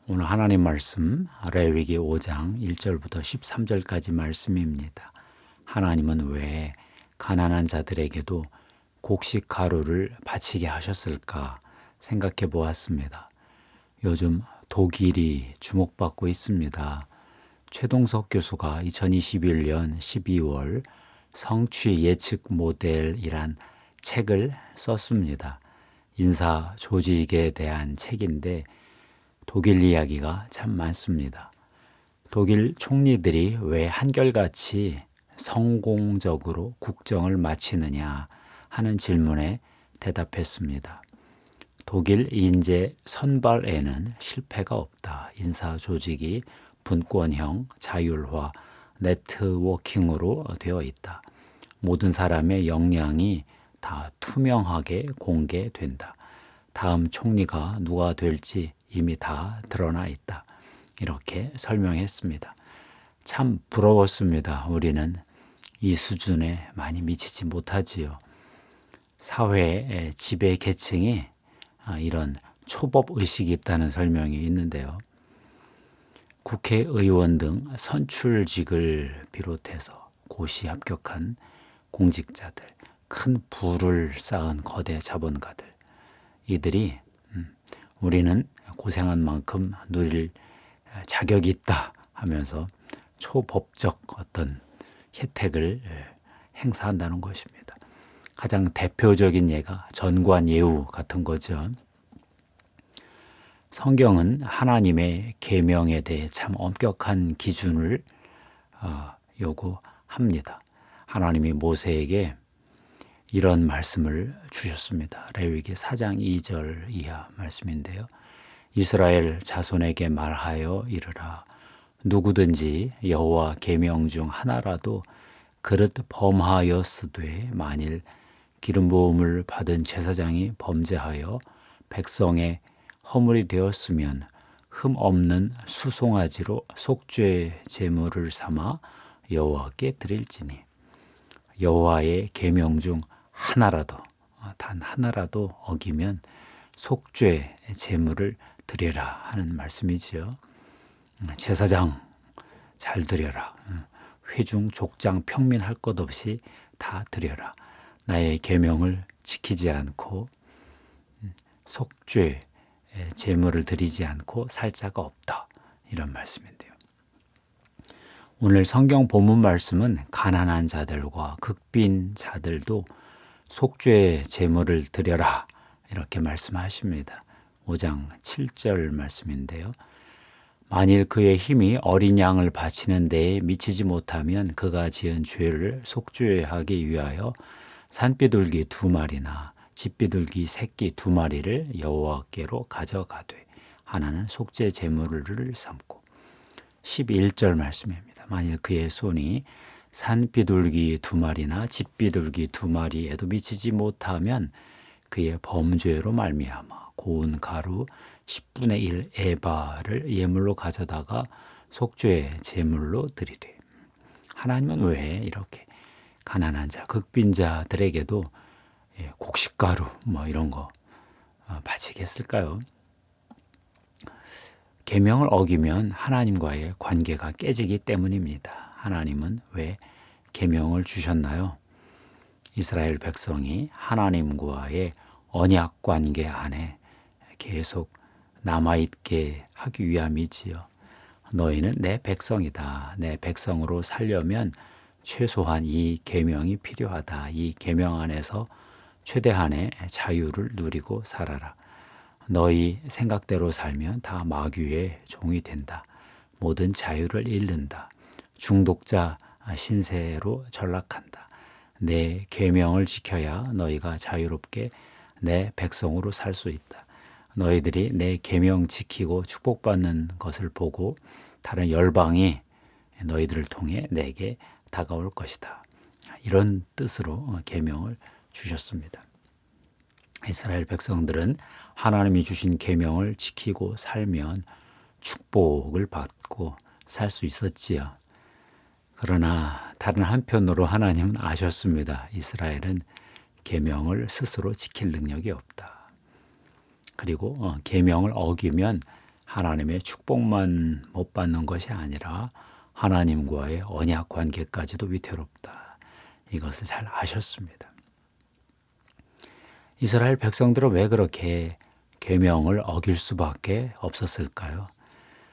오늘 하나님 말씀 레위기 5장 1절부터 13절까지 말씀입니다. 하나님은 왜 가난한 자들에게도 곡식 가루를 바치게 하셨을까 생각해 보았습니다. 요즘 독일이 주목받고 있습니다. 최동석 교수가 2021년 12월 성취 예측 모델이란 책을 썼습니다. 인사 조직에 대한 책인데 독일 이야기가 참 많습니다. 독일 총리들이 왜 한결같이 성공적으로 국정을 마치느냐 하는 질문에 대답했습니다. 독일 인재 선발에는 실패가 없다. 인사 조직이 분권형, 자율화, 네트워킹으로 되어 있다. 모든 사람의 역량이 다 투명하게 공개된다. 다음 총리가 누가 될지 이미 다 드러나 있다. 이렇게 설명했습니다. 참 부러웠습니다. 우리는 이 수준에 많이 미치지 못하지요. 사회의 지배 계층이 이런 초법 의식이 있다는 설명이 있는데요. 국회의원 등 선출직을 비롯해서 고시 합격한 공직자들, 큰 부를 쌓은 거대 자본가들, 이들이 우리는 고생한 만큼 누릴 자격이 있다 하면서 초법적 어떤 혜택을 행사한다는 것입니다. 가장 대표적인 예가 전관예우 같은 거죠. 성경은 하나님의 계명에 대해 참 엄격한 기준을 요구합니다. 하나님이 모세에게 이런 말씀을 주셨습니다. 레위기 4장 2절 이하 말씀인데요. 이스라엘 자손에게 말하여 이르라. 누구든지 여호와 계명 중 하나라도 그릇 범하였으되 만일 기름 부음을 받은 제사장이 범죄하여 백성의 허물이 되었으면 흠 없는 수송아지로 속죄 제물을 삼아 여호와께 드릴지니 여호와의 계명 중 하나라도 단 하나라도 어기면 속죄 제물을 드려라 하는 말씀이지요. 제사장 잘 드려라. 회중 족장 평민 할 것 없이 다 드려라. 나의 계명을 지키지 않고 속죄 제물을 드리지 않고 살 자가 없다. 이런 말씀인데요. 오늘 성경 본문 말씀은 가난한 자들과 극빈 자들도 속죄 제물을 드려라 이렇게 말씀하십니다. 5장 7절 말씀인데요. 만일 그의 힘이 어린 양을 바치는 데에 미치지 못하면 그가 지은 죄를 속죄하기 위하여 산비둘기 2마리나 집비둘기 새끼 2마리를 여호와께로 가져가되 하나는 속죄 제물을 삼고 11절 말씀입니다. 만일 그의 손이 산비둘기 2마리나 집비둘기 2마리에도 미치지 못하면 그의 범죄로 말미암아 고운 가루 10분의 1 에바를 예물로 가져다가 속죄 제물로 드리되. 하나님은 왜 이렇게 가난한 자, 극빈자들에게도 곡식가루 이런 거 바치겠을까요? 계명을 어기면 하나님과의 관계가 깨지기 때문입니다. 하나님은 왜 계명을 주셨나요? 이스라엘 백성이 하나님과의 언약 관계 안에 계속 남아있게 하기 위함이지요. 너희는 내 백성이다. 내 백성으로 살려면 최소한 이 계명이 필요하다. 이 계명 안에서 최대한의 자유를 누리고 살아라. 너희 생각대로 살면 다 마귀의 종이 된다. 모든 자유를 잃는다. 중독자 신세로 전락한다. 내 계명을 지켜야 너희가 자유롭게 내 백성으로 살 수 있다. 너희들이 내 계명 지키고 축복받는 것을 보고 다른 열방이 너희들을 통해 내게 다가올 것이다. 이런 뜻으로 계명을 주셨습니다. 이스라엘 백성들은 하나님이 주신 계명을 지키고 살면 축복을 받고 살 수 있었지요. 그러나 다른 한편으로 하나님은 아셨습니다. 이스라엘은 계명을 스스로 지킬 능력이 없다. 그리고 계명을 어기면 하나님의 축복만 못 받는 것이 아니라 하나님과의 언약 관계까지도 위태롭다. 이것을 잘 아셨습니다. 이스라엘 백성들은 왜 그렇게 계명을 어길 수밖에 없었을까요?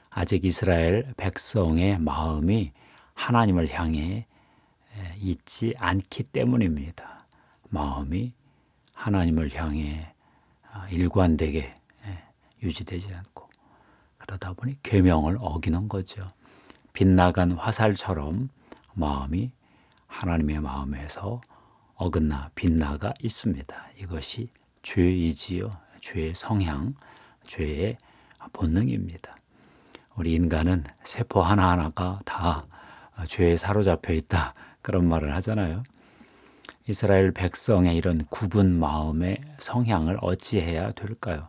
아직 이스라엘 백성의 마음이 하나님을 향해 있지 않기 때문입니다. 마음이 하나님을 향해 일관되게 유지되지 않고 그러다 보니 계명을 어기는 거죠. 빗나간 화살처럼 마음이 하나님의 마음에서 어긋나 빗나가 있습니다. 이것이 죄이지요. 죄의 성향, 죄의 본능입니다. 우리 인간은 세포 하나하나가 다 죄에 사로잡혀 있다. 그런 말을 하잖아요. 이스라엘 백성의 이런 굽은 마음의 성향을 어찌해야 될까요?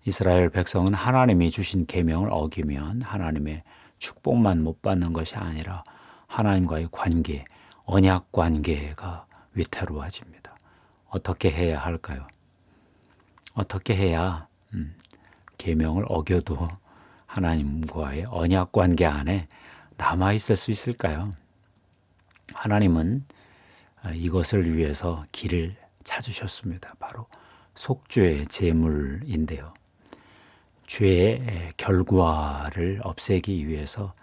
이스라엘 백성은 하나님이 주신 계명을 어기면 하나님의 축복만 못 받는 것이 아니라 하나님과의 관계, 언약 관계가 위태로워집니다. 어떻게 해야 할까요? 어떻게 해야 계명을 어겨도 하나님과의 언약 관계 안에 남아 있을 수 있을까요? 하나님은 이것을 위해서 길을 찾으셨습니다. 바로 속죄의 제물인데요. 죄의 결과를 없애기 위해서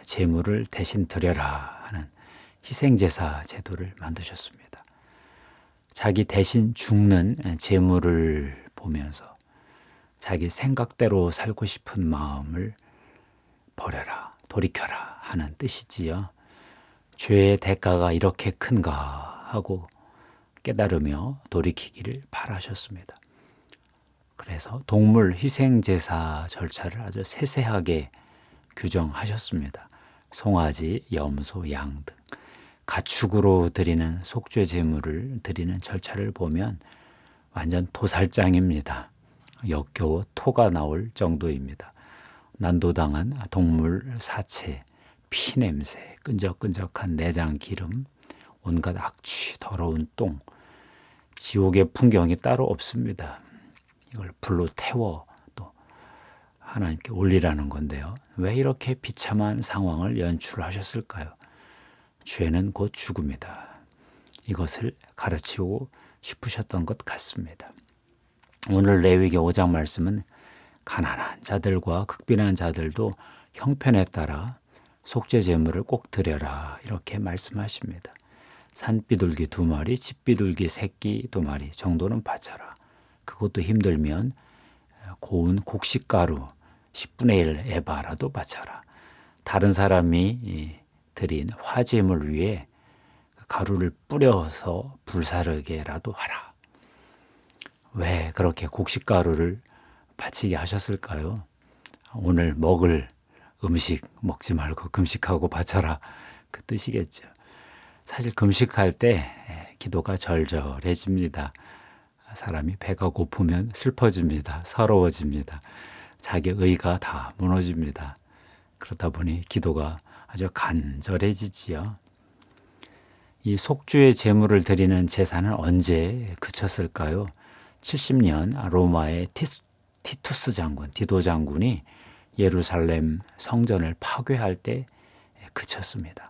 제물을 대신 드려라 하는 희생제사 제도를 만드셨습니다. 자기 대신 죽는 제물을 보면서 자기 생각대로 살고 싶은 마음을 버려라, 돌이켜라 하는 뜻이지요. 죄의 대가가 이렇게 큰가 하고 깨달으며 돌이키기를 바라셨습니다. 그래서 동물 희생제사 절차를 아주 세세하게 규정하셨습니다. 송아지, 염소, 양 등 가축으로 드리는 속죄 제물을 드리는 절차를 보면 완전 도살장입니다. 역겨워 토가 나올 정도입니다. 난도당한 동물 사체, 피냄새, 끈적끈적한 내장 기름, 온갖 악취, 더러운 똥, 지옥의 풍경이 따로 없습니다. 이걸 불로 태워 또 하나님께 올리라는 건데요. 왜 이렇게 비참한 상황을 연출하셨을까요? 죄는 곧 죽음이다. 이것을 가르치고 싶으셨던 것 같습니다. 오늘 레위기 5장 말씀은 가난한 자들과 극빈한 자들도 형편에 따라 속죄 제물을 꼭 드려라 이렇게 말씀하십니다. 산비둘기 2마리, 집비둘기 새끼 2마리 정도는 바쳐라. 그것도 힘들면 고운 곡식가루 10분의 1 에바라도 바쳐라. 다른 사람이 드린 화제물 위에 가루를 뿌려서 불사르게라도 하라. 왜 그렇게 곡식가루를 바치게 하셨을까요? 오늘 먹을 음식 먹지 말고 금식하고 바쳐라 그 뜻이겠죠. 사실 금식할 때 기도가 절절해집니다. 사람이 배가 고프면 슬퍼집니다. 서러워집니다. 자기 의가 다 무너집니다. 그러다 보니 기도가 아주 간절해지지요. 이 속죄의 제물을 드리는 제사는 언제 그쳤을까요? 70년 로마의 티투스 장군, 디도 장군이 예루살렘 성전을 파괴할 때 그쳤습니다.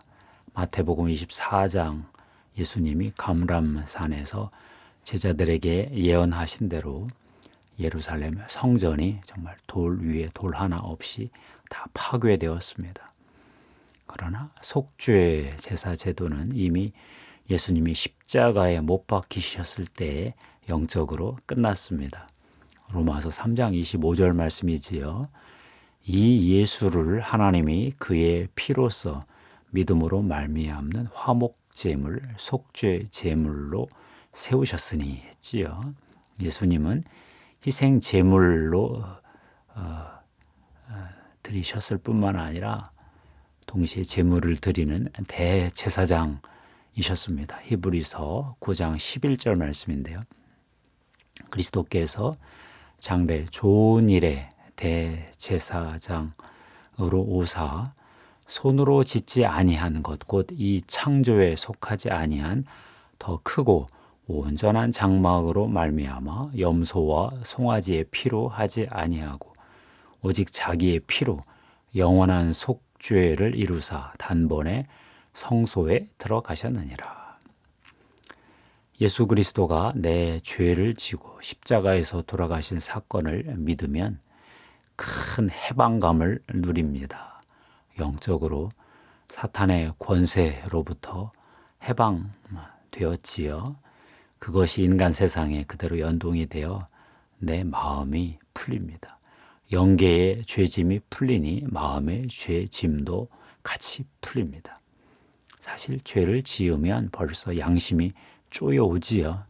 마태복음 24장 예수님이 감람산에서 제자들에게 예언하신 대로 예루살렘 성전이 정말 돌 위에 돌 하나 없이 다 파괴되었습니다. 그러나 속죄 제사 제도는 이미 예수님이 십자가에 못 박히셨을 때 영적으로 끝났습니다. 로마서 3장 25절 말씀이지요. 이 예수를 하나님이 그의 피로써 믿음으로 말미암는 화목제물, 속죄제물로 세우셨으니 했지요. 예수님은 희생제물로 드리셨을 뿐만 아니라 동시에 제물을 드리는 대제사장이셨습니다. 히브리서 9장 11절 말씀인데요. 그리스도께서 장래 좋은 일에 대제사장으로 오사 손으로 짓지 아니한 것 곧 이 창조에 속하지 아니한 더 크고 온전한 장막으로 말미암아 염소와 송아지의 피로 하지 아니하고 오직 자기의 피로 영원한 속죄를 이루사 단번에 성소에 들어가셨느니라. 예수 그리스도가 내 죄를 지고 십자가에서 돌아가신 사건을 믿으면 큰 해방감을 누립니다. 영적으로 사탄의 권세로부터 해방되었지요. 그것이 인간 세상에 그대로 연동이 되어 내 마음이 풀립니다. 영계의 죄짐이 풀리니 마음의 죄짐도 같이 풀립니다. 사실 죄를 지으면 벌써 양심이 쪼여오지요.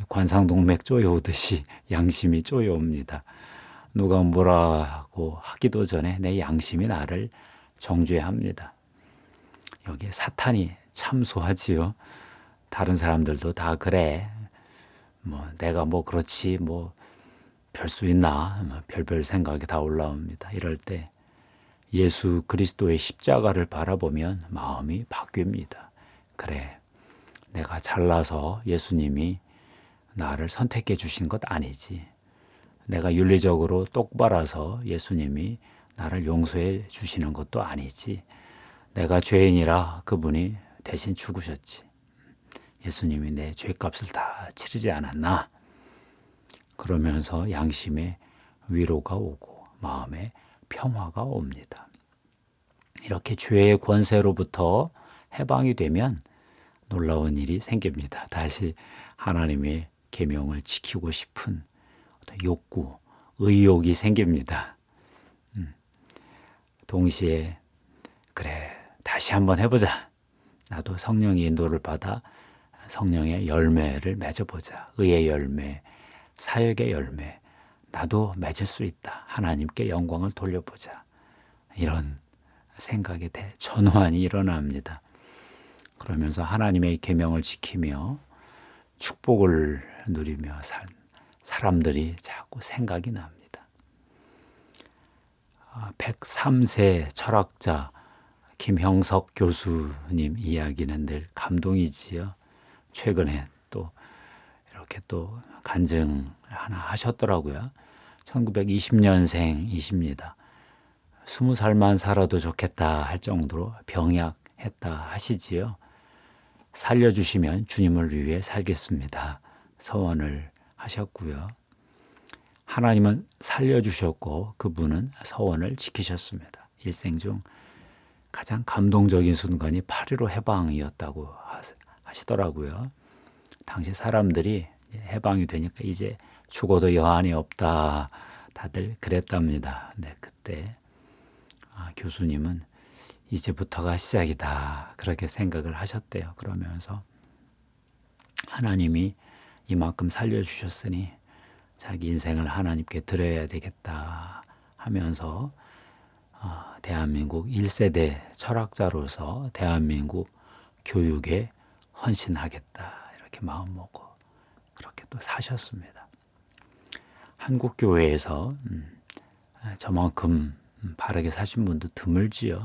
관상동맥 쪼여오듯이 양심이 쪼여옵니다. 누가 뭐라고 하기도 전에 내 양심이 나를 정죄합니다. 여기에 사탄이 참소하지요. 다른 사람들도 다 그래. 내가 그렇지 별 수 있나 별별 생각이 다 올라옵니다. 이럴 때 예수 그리스도의 십자가를 바라보면 마음이 바뀝니다. 그래, 내가 잘나서 예수님이 나를 선택해 주신 것 아니지. 내가 윤리적으로 똑바라서 예수님이 나를 용서해 주시는 것도 아니지. 내가 죄인이라 그분이 대신 죽으셨지. 예수님이 내 죄값을 다 치르지 않았나? 그러면서 양심에 위로가 오고 마음에 평화가 옵니다. 이렇게 죄의 권세로부터 해방이 되면 놀라운 일이 생깁니다. 다시 하나님의 계명을 지키고 싶은 어떤 욕구, 의욕이 생깁니다. 동시에 그래, 다시 한번 해보자. 나도 성령의 인도를 받아 성령의 열매를 맺어보자. 의의 열매, 사역의 열매, 나도 맺을 수 있다. 하나님께 영광을 돌려보자. 이런 생각이 전환이 일어납니다. 그러면서 하나님의 계명을 지키며 축복을 누리며 산 사람들이 자꾸 생각이 납니다. 103세 철학자 김형석 교수님 이야기는 늘 감동이지요. 최근에 또 이렇게 또 간증 하나 하셨더라고요. 1920년생이십니다. 20살만 살아도 좋겠다 할 정도로 병약했다 하시지요. 살려주시면 주님을 위해 살겠습니다. 서원을 하셨고요. 하나님은 살려주셨고 그분은 서원을 지키셨습니다. 일생 중 가장 감동적인 순간이 8.15 해방이었다고 하시더라고요. 당시 사람들이 해방이 되니까 이제 죽어도 여한이 없다 다들 그랬답니다. 네, 그때 교수님은 이제부터가 시작이다 그렇게 생각을 하셨대요. 그러면서 하나님이 이만큼 살려주셨으니 자기 인생을 하나님께 드려야 되겠다 하면서 대한민국 1세대 철학자로서 대한민국 교육에 헌신하겠다 이렇게 마음먹고 그렇게 또 사셨습니다. 한국교회에서 저만큼 바르게 사신 분도 드물지요.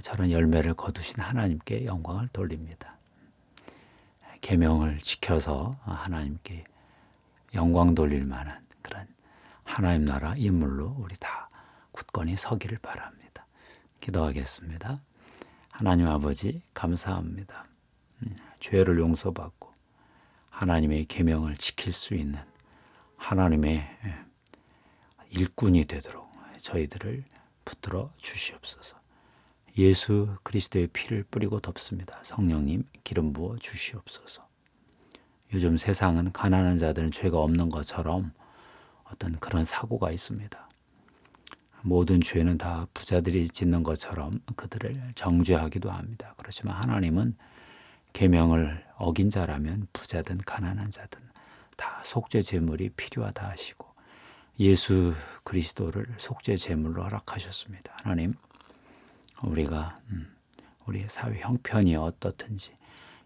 저런 열매를 거두신 하나님께 영광을 돌립니다. 계명을 지켜서 하나님께 영광 돌릴 만한 그런 하나님 나라 인물로 우리 다 굳건히 서기를 바랍니다. 기도하겠습니다. 하나님 아버지 감사합니다. 죄를 용서받고 하나님의 계명을 지킬 수 있는 하나님의 일꾼이 되도록 저희들을 붙들어 주시옵소서. 예수 그리스도의 피를 뿌리고 덮습니다. 성령님 기름 부어 주시옵소서. 요즘 세상은 가난한 자들은 죄가 없는 것처럼 어떤 그런 사고가 있습니다. 모든 죄는 다 부자들이 짓는 것처럼 그들을 정죄하기도 합니다. 그렇지만 하나님은 계명을 어긴 자라면 부자든 가난한 자든 다 속죄 제물이 필요하다 하시고 예수 그리스도를 속죄 제물로 허락하셨습니다. 하나님, 우리가 우리의 사회 형편이 어떻든지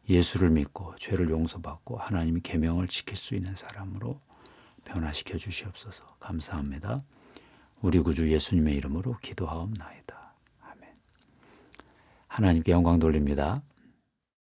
예수를 믿고 죄를 용서받고 하나님의 계명을 지킬 수 있는 사람으로 변화시켜 주시옵소서. 감사합니다. 우리 구주 예수님의 이름으로 기도하옵나이다. 아멘. 하나님께 영광 돌립니다.